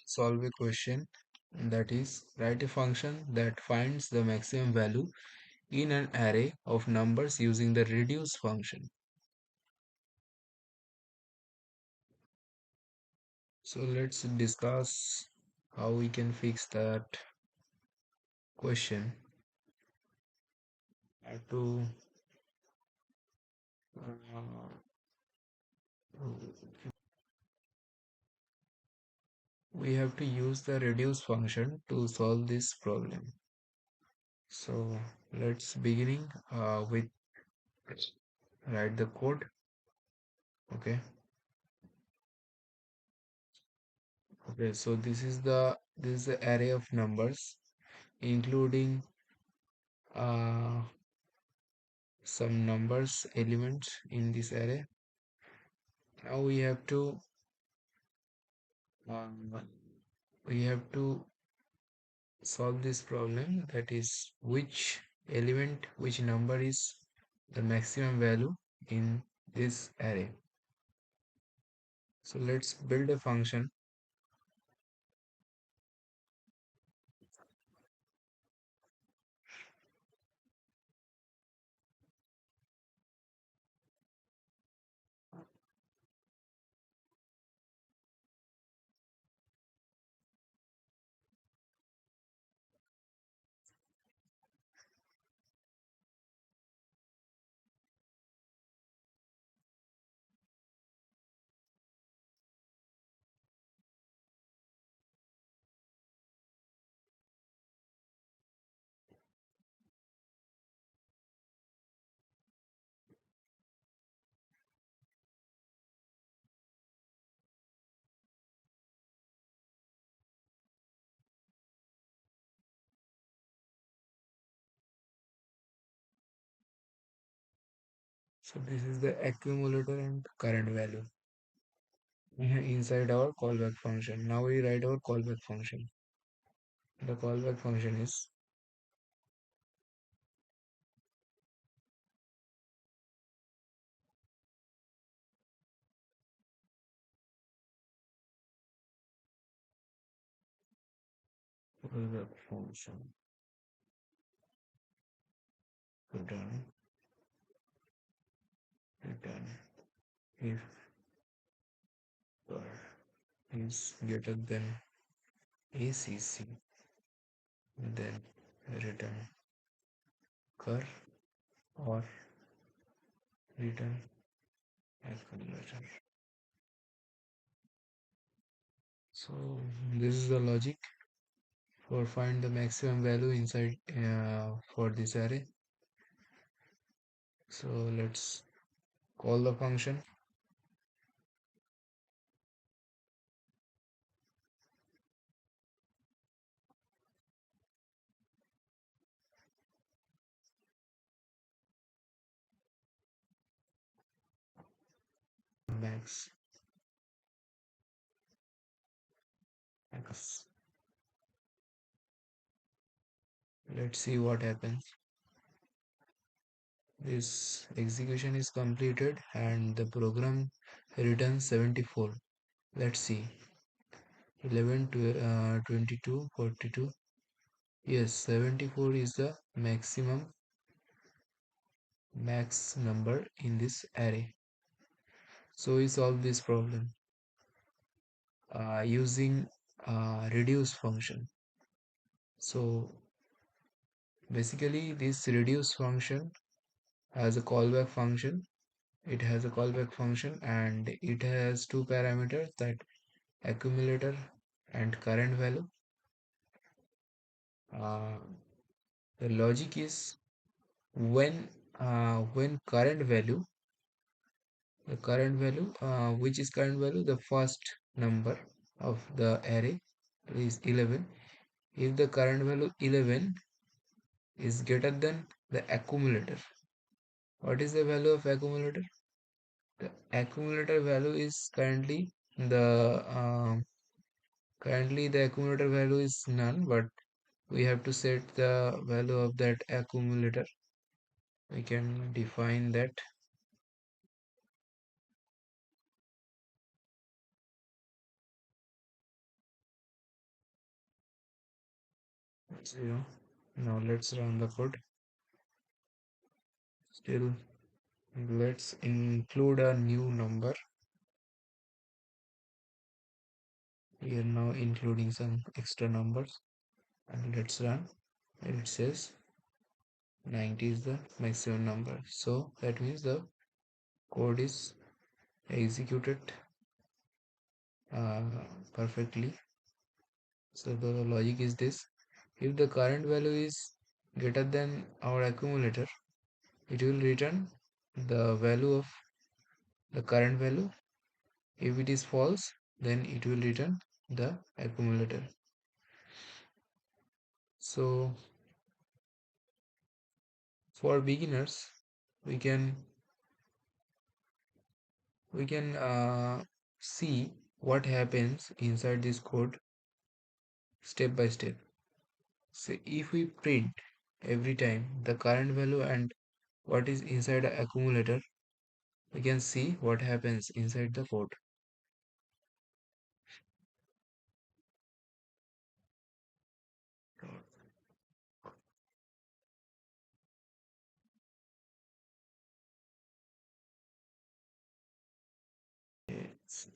solve a question, that is write a function that finds the maximum value in an array of numbers using the reduce function. So let's discuss how we can fix that question. To uh, we have to use the reduce function to solve this problem. So let's beginning with write the code. Okay. Okay, so this is the array of numbers including uh, some numbers elements in this array. Now uh, we have to solve this problem, that is which number is the maximum value in this array. So let's build a function. So this is the accumulator and current value inside our callback function. Now we write our callback function. The callback function is callback function return if is greater than ACC, then return cur or return calculator. So this is the logic for find the maximum value inside for this array. So let's call the function. Max X. Let's see what happens. This execution is completed and the program returns 74. Let's see. 11 to 22 42. Yes, 74 is the max number in this array. So we solve this problem using reduce function. So basically this reduce function has a callback function. It has a callback function and it has two parameters, that accumulator and current value. Uh, the logic is when the current value which is current value, the first number of the array is 11. If the current value 11 is greater than the accumulator, what is the value of accumulator? The accumulator value is currently the accumulator value is none, but we have to set the value of that accumulator. We can define that. 0. Now let's run the code. Still, let's include a new number. We are now including some extra numbers, and let's run. It says 90 is the maximum number, so that means the code is executed uh, perfectly. So the logic is this: if the current value is greater than our accumulator, it will return the value of the current value. If it is false, then it will return the accumulator. So for beginners, we can see what happens inside this code step by step. So if we print every time the current value and what is inside the accumulator, we can see what happens inside the code. Yes,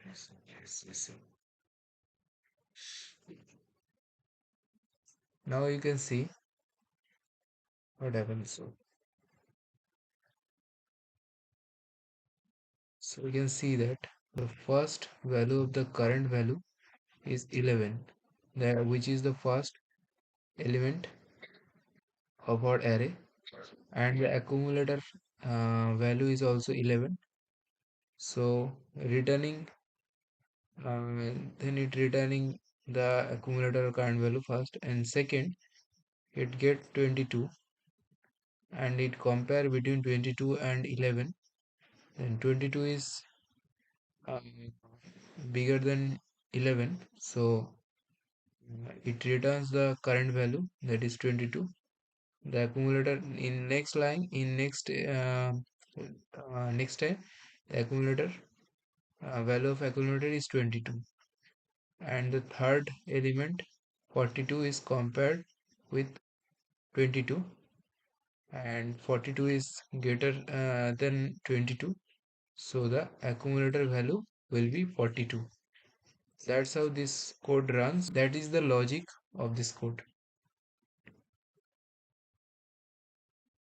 yes, yes, yes. Now you can see what happens. So we can see that the first value of the current value is 11, which is the first element of our array, and the accumulator value is also 11. So returning then it returning the accumulator current value first, and second it get 22, and it compare between 22 and 11. And 22 is um, bigger than 11, so it returns the current value, that is 22. The accumulator in next line, in next time, the accumulator value of accumulator is 22, and the third element 42 is compared with 22, and 42 is greater than 22, so the accumulator value will be 42. That's how this code runs. That is the logic of this code.